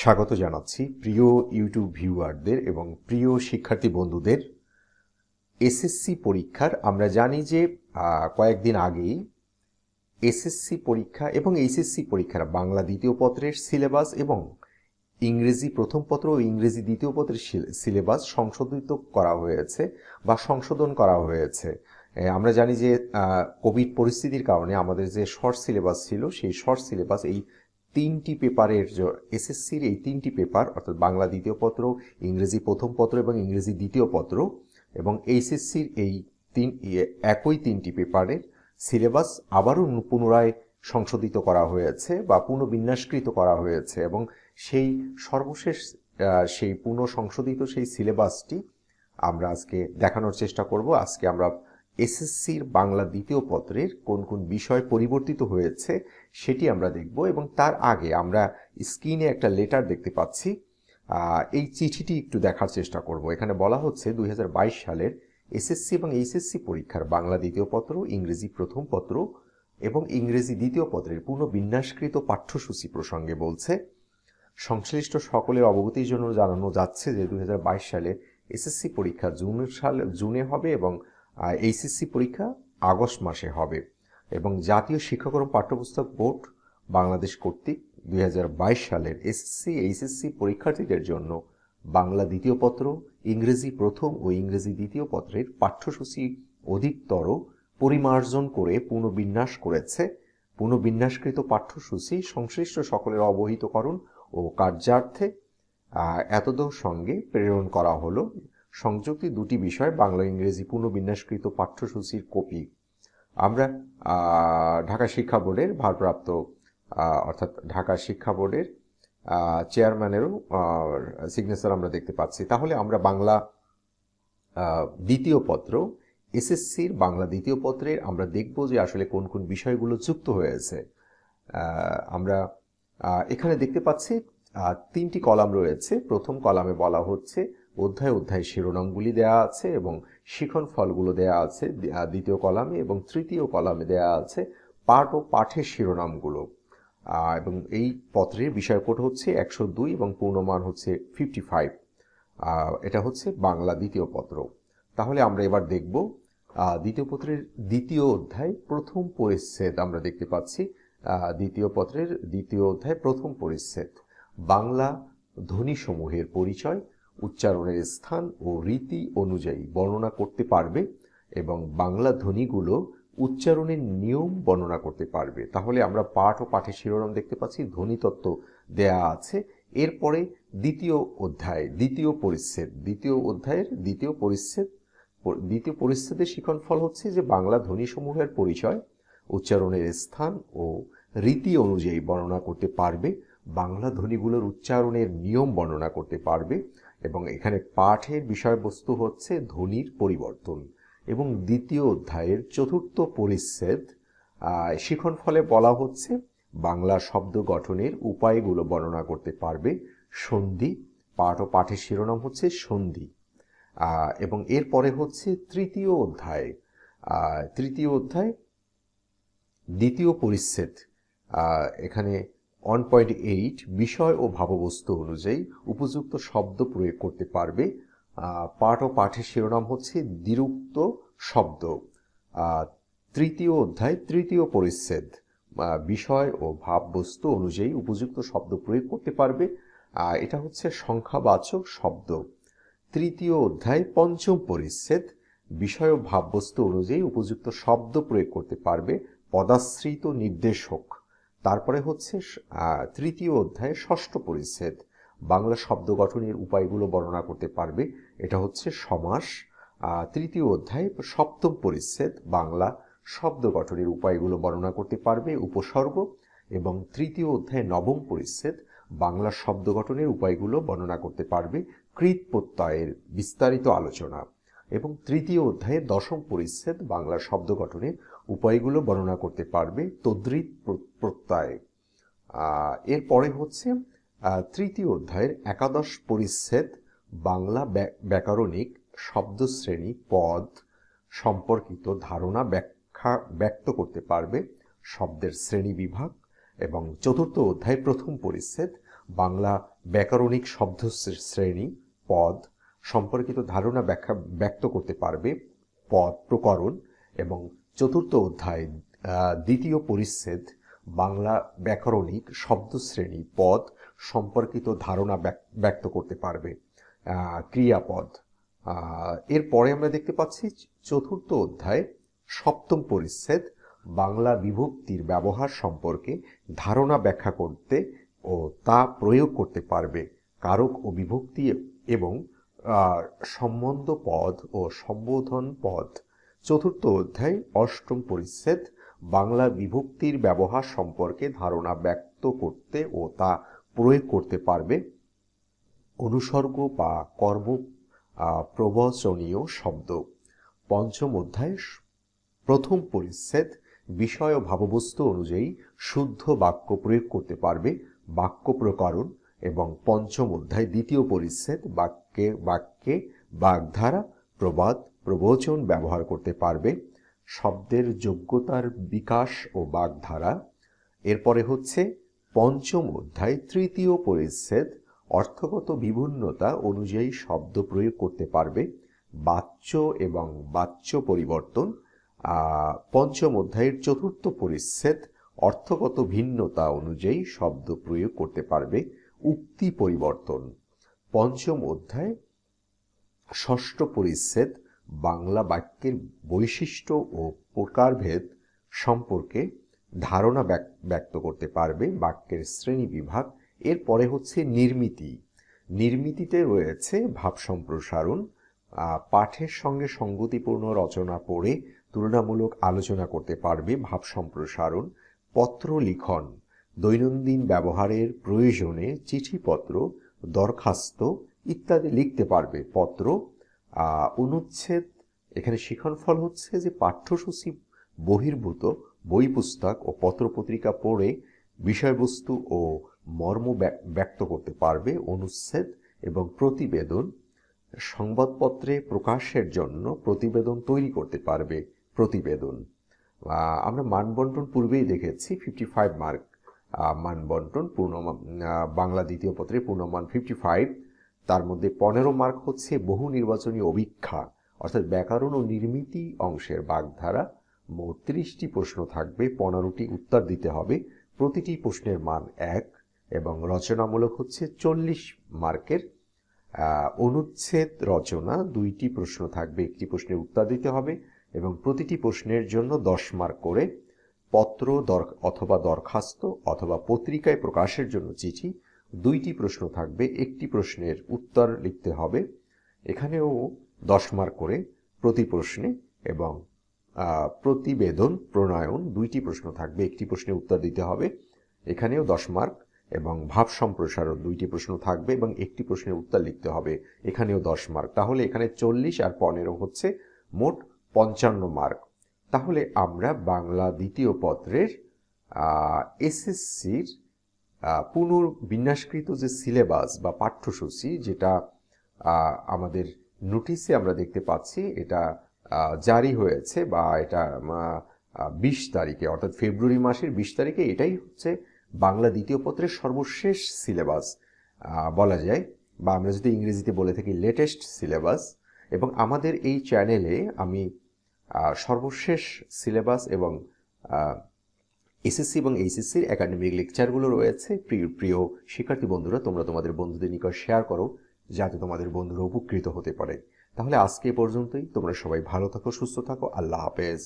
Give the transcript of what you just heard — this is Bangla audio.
স্বাগত জানাচ্ছি প্রিয় ইউটিউব ভিউয়ারদের এবং প্রিয় শিক্ষার্থী বন্ধুদের। এসএসসি পরীক্ষার আমরা জানি যে কয়েকদিন আগেই এসএসসি পরীক্ষা এবং এইচএসসি পরীক্ষার বাংলা দ্বিতীয় পত্রের সিলেবাস এবং ইংরেজি প্রথম পত্র ও ইংরেজি দ্বিতীয় পত্রের সিলেবাস সংশোধিত করা হয়েছে বা সংশোধন করা হয়েছে। আমরা জানি যে কোভিড পরিস্থিতির কারণে আমাদের যে শর্ট সিলেবাস ছিল সেই শর্ট সিলেবাস এই তিনটি পেপারের এসএসসির এই তিনটি পেপার অর্থাৎ বাংলা দ্বিতীয় পত্র, ইংরেজি প্রথম পত্র এবং ইংরেজি দ্বিতীয় পত্র এবং এইচএসসির এই একই তিনটি পেপারের সিলেবাস আবারও পুনরায় সংশোধিত করা হয়েছে বা পুনর্বিন্যাসকৃত করা হয়েছে এবং সেই সর্বশেষ সেই পুনঃসংশোধিত সেই সিলেবাসটি আমরা আজকে দেখানোর চেষ্টা করব। আজকে আমরা এসএসসির বাংলা দ্বিতীয় পত্রের কোন কোন বিষয় পরিবর্তিত হয়েছে সেটি আমরা দেখব এবং তার আগে আমরা স্ক্রিনে একটা লেটার দেখতে পাচ্ছি। এই চিঠিটি একটু দেখার চেষ্টা করব। এখানে বলা হচ্ছে 2022 সালের এসএসসি এবং এইচএসসি পরীক্ষার বাংলা দ্বিতীয় পত্র, ইংরেজি প্রথম পত্র এবং ইংরেজি দ্বিতীয় পত্রের পুনঃবিন্যাসকৃত পাঠ্যসূচি প্রসঙ্গে বলছে। সংশ্লিষ্ট সকলের অবগতির জন্য জানানো যাচ্ছে যে 2022 সালে এসএসসি পরীক্ষা জুনে হবে এবং এইচএসসি পরীক্ষা আগস্ট মাসে হবে এবং জাতীয় শিক্ষাক্রম পাঠ্যপুস্তক বোর্ড বাংলাদেশ কর্তৃক 2022 সালের এসএসসি এইচএসসি পরীক্ষার্থীদের জন্য বাংলা দ্বিতীয় পত্র, ইংরেজি প্রথম ও ইংরেজি দ্বিতীয় পত্রের পাঠ্যসূচি অধিকতর পরিমার্জন করে পুনর্বিন্যাস করেছে। পুনর্বিন্যাসকৃত পাঠ্যসূচি সংশ্লিষ্ট সকলের অবহিতকরণ ও কার্যার্থে এতদূর সঙ্গে প্রেরণ করা হলো। সংযুক্ত দুটি বিষয় বাংলা ইংরেজি পুনর্বিন্যাসকৃত পাঠ্যসূচির কপি আমরা ঢাকা শিক্ষা বোর্ডের ভারপ্রাপ্ত অর্থাৎ ঢাকা শিক্ষা বোর্ডের চেয়ারম্যানেরও সিগনেচার আমরা দেখতে পাচ্ছি। তাহলে আমরা বাংলা দ্বিতীয় পত্র এসএসসির বাংলা দ্বিতীয় পত্রের আমরা দেখব যে আসলে কোন কোন বিষয়গুলো যুক্ত হয়েছে। আমরা এখানে দেখতে পাচ্ছি তিনটি কলাম রয়েছে। প্রথম কলামে বলা হচ্ছে অধ্যায় অধ্যায় শিরোনামগুলি দেয়া আছে এবং শিখন ফলগুলো দেয়া আছে দ্বিতীয় কলামে, এবং তৃতীয় কলামে দেয়া আছে পাঠ ও পাঠের শিরোনামগুলো এবং এই পত্রের বিষয়কোড হচ্ছে 102 এবং পূর্ণমান হচ্ছে 55। এটা হচ্ছে বাংলা দ্বিতীয় পত্র। তাহলে আমরা এবার দেখব দ্বিতীয় পত্রের দ্বিতীয় অধ্যায় প্রথম পরিচ্ছেদ। আমরা দেখতে পাচ্ছি দ্বিতীয় পত্রের দ্বিতীয় অধ্যায় প্রথম পরিচ্ছেদ বাংলা ধ্বনিসমূহের পরিচয়, উচ্চারণের স্থান ও রীতি অনুযায়ী বর্ণনা করতে পারবে এবং বাংলা ধ্বনিগুলো উচ্চারণের নিয়ম বর্ণনা করতে পারবে। তাহলে আমরা পাঠ ও পাঠের শিরোনাম দেখতে পাচ্ছি, ধ্বনিতত্ত্ব দেয়া আছে। এরপরে দ্বিতীয় অধ্যায় দ্বিতীয় পরিচ্ছেদ, দ্বিতীয় অধ্যায়ের দ্বিতীয় পরিচ্ছেদের শিখন ফল হচ্ছে যে বাংলা ধ্বনিসমূহের পরিচয়, উচ্চারণের স্থান ও রীতি অনুযায়ী বর্ণনা করতে পারবে, বাংলা ধ্বনিগুলোর উচ্চারণের নিয়ম বর্ণনা করতে পারবে এবং এখানে পাঠের বিষয়বস্তু হচ্ছে ধ্বনির পরিবর্তন। এবং দ্বিতীয় অধ্যায়ের চতুর্থ পরিচ্ছেদ শিখন ফলে বলা হচ্ছে বাংলা শব্দ গঠনের উপায়গুলো বর্ণনা করতে পারবে, সন্ধি, পাঠ ও পাঠের শিরোনাম হচ্ছে সন্ধি। এবং এরপরে হচ্ছে তৃতীয় অধ্যায় দ্বিতীয় পরিচ্ছেদ। এখানে 1.8 বিষয় ও ভাববস্তু অনুযায়ী উপযুক্ত শব্দ প্রয়োগ করতে পারবে। পাঠ ও পাঠের শিরোনাম হচ্ছে দ্বিরুক্ত শব্দ। তৃতীয় অধ্যায় তৃতীয় পরিচ্ছেদ বিষয় ও ভাববস্তু অনুযায়ী উপযুক্ত শব্দ প্রয়োগ করতে পারবে। এটা হচ্ছে সংখ্যাবাচক শব্দ। তৃতীয় অধ্যায় পঞ্চম পরিচ্ছেদ বিষয় ও ভাববস্তু অনুযায়ী উপযুক্ত শব্দ প্রয়োগ করতে পারবে, পদাশ্রিত নির্দেশক। তারপরে হচ্ছে তৃতীয় অধ্যায় ষষ্ঠ পরিচ্ছেদ বাংলা শব্দ গঠনের উপায়গুলো বর্ণনা করতে পারবে, এটা হচ্ছে সমাস। তৃতীয় অধ্যায় সপ্তম পরিচ্ছেদ বাংলা শব্দ গঠনের উপায়গুলো বর্ণনা করতে পারবে, উপসর্গ। এবং তৃতীয় অধ্যায় নবম পরিচ্ছেদ বাংলা শব্দ গঠনের উপায়গুলো বর্ণনা করতে পারবে, কৃৎ প্রত্যয়ের বিস্তারিত আলোচনা। এবং তৃতীয় অধ্যায়ে দশম পরিচ্ছেদ বাংলা শব্দ গঠনের উপায়গুলো বর্ণনা করতে পারবে, তদ্রিত প্রত্যয়। এরপরে হচ্ছে তৃতীয় অধ্যায়ের একাদশ পরিচ্ছেদ বাংলা ব্যাকরণিক শব্দশ্রেণী পদ সম্পর্কিত ধারণা ব্যক্ত করতে পারবে, শব্দের শ্রেণী বিভাগ। এবং চতুর্থ অধ্যায় প্রথম পরিচ্ছেদ বাংলা ব্যাকরণিক শব্দ শ্রেণী, পদ সম্পর্কিত ধারণা ব্যক্ত করতে পারবে, পদ প্রকরণ। এবং চতুর্থ অধ্যায় দ্বিতীয় পরিচ্ছেদ বাংলা ব্যাকরণিক শব্দ শ্রেণী, পদ সম্পর্কিত ধারণা ব্যক্ত করতে পারবে, ক্রিয়াপদ। এরপরে আমরা দেখতে পাচ্ছি চতুর্থ অধ্যায় সপ্তম পরিচ্ছেদ বাংলা বিভক্তির ব্যবহার সম্পর্কে ধারণা ব্যাখ্যা করতে ও তা প্রয়োগ করতে পারবে, কারক ও বিভক্তি এবং সম্বন্ধ পদ ও সম্বোধন পদ। চতুর্থ অধ্যায় অষ্টম পরিচ্ছেদ বাংলা বিভক্তির ব্যবহার সম্পর্কে ধারণা ব্যক্ত করতে ও তা প্রয়োগ করতে পারবে, অনুসর্গ বা কর্ম প্রবচনীয় শব্দ। পঞ্চম অধ্যায় প্রথম পরিচ্ছেদ বিষয় ও ভাববস্তু অনুযায়ী শুদ্ধ বাক্য প্রয়োগ করতে পারবে, বাক্য প্রকরণ। এবং পঞ্চম অধ্যায় দ্বিতীয় পরিচ্ছেদ বাক্যে বাগধারা, প্রবাদ, প্রবচন ব্যবহার করতে পারবে, শব্দের যোগ্যতার বিকাশ ও বাগধারা। এরপরে হচ্ছে পঞ্চম অধ্যায় তৃতীয় পরিচ্ছেদ অর্থগত বিভিন্নতা অনুযায়ী শব্দ প্রয়োগ করতে পারবে, বাচ্য এবং বাচ্য পরিবর্তন। পঞ্চম অধ্যায়ের চতুর্থ পরিচ্ছেদ অর্থগত ভিন্নতা অনুযায়ী শব্দ প্রয়োগ করতে পারবে, উক্তি পরিবর্তন। পঞ্চম অধ্যায় ষষ্ঠ পরিচ্ছেদ বাংলা বাক্যের বৈশিষ্ট্য ও প্রকারভেদ সম্পর্কে ধারণা ব্যক্ত করতে পারবে, বাক্যের শ্রেণী বিভাগ। এরপরে হচ্ছে নির্মিতি। নির্মিতিতে রয়েছে ভাব সম্প্রসারণ, পাঠের সঙ্গে সঙ্গতিপূর্ণ রচনা পড়ে তুলনামূলক আলোচনা করতে পারবে, ভাব সম্প্রসারণ। পত্র লিখন, দৈনন্দিন ব্যবহারের প্রয়োজনে চিঠিপত্র, দরখাস্ত ইত্যাদি লিখতে পারবে, পত্র। অনুচ্ছেদ, এখানে শিক্ষণফল হচ্ছে যে পাঠ্যসূচি বহির্ভূত বই পুস্তক ও পত্রপত্রিকা পড়ে বিষয়বস্তু ও মর্ম ব্যক্ত করতে পারবে, অনুচ্ছেদ। এবং প্রতিবেদন, সংবাদপত্রে প্রকাশের জন্য প্রতিবেদন তৈরি করতে পারবে, প্রতিবেদন। আমরা মানবন্টন পূর্বেই দেখেছি 55 মার্ক মানবন্টন, বাংলা দ্বিতীয় পত্রে পূর্ণমান 55। তার মধ্যে 15 মার্ক হচ্ছে বহু নির্বাচনী অভিক্ষা অর্থাৎ ব্যাকরণ ও নির্মিতি অংশের বাগধারা। মোট 30টি প্রশ্ন থাকবে, 15টি উত্তর দিতে হবে, প্রতিটি প্রশ্নের মান 1। এবং রচনামূলক হচ্ছে 40 মার্কের। অনুচ্ছেদ রচনা 2টি প্রশ্ন থাকবে, 1টি প্রশ্নের উত্তর দিতে হবে এবং প্রতিটি প্রশ্নের জন্য 10 মার্ক করে। পত্র অথবা দরখাস্ত অথবা পত্রিকায় প্রকাশের জন্য চিঠি 2টি প্রশ্ন থাকবে, 1টি প্রশ্নের উত্তর লিখতে হবে, এখানেও 10 মার্ক করে প্রতি প্রশ্নে। এবং প্রতিবেদন প্রণয়ন 2টি প্রশ্ন থাকবে, 1টি প্রশ্নের উত্তর দিতে হবে, এখানেও 10 মার্ক। এবং ভাব সম্প্রসারণ 2টি প্রশ্ন থাকবে এবং 1টি প্রশ্নের উত্তর লিখতে হবে, এখানেও 10 মার্ক। তাহলে এখানে 40 আর 15 হচ্ছে মোট 55 মার্ক। তাহলে আমরা বাংলা দ্বিতীয় পত্রের এসএসসির পুনর্বিন্যাসকৃত যে সিলেবাস বা পাঠ্যসূচি, যেটা আমাদের নোটিশে আমরা দেখতে পাচ্ছি, এটা জারি হয়েছে বা এটা 20 তারিখে অর্থাৎ ফেব্রুয়ারি মাসের 20 তারিখে, এটাই হচ্ছে বাংলা দ্বিতীয় পত্রের সর্বশেষ সিলেবাস বলা যায়, বা আমরা যদি ইংরেজিতে বলে থাকি লেটেস্ট সিলেবাস। এবং আমাদের এই চ্যানেলে আমি সর্বশেষ সিলেবাস এবং এসএসসি এবং এইচএসসির একাডেমিক লেকচারগুলো রয়েছে। প্রিয় শিক্ষার্থী বন্ধুরা, তোমরা তোমাদের বন্ধুদের নিকট শেয়ার করো যাতে তোমাদের বন্ধুরা উপকৃত হতে পারে। তাহলে আজকে পর্যন্তই, তোমরা সবাই ভালো থাকো, সুস্থ থাকো, আল্লাহ হাফেজ।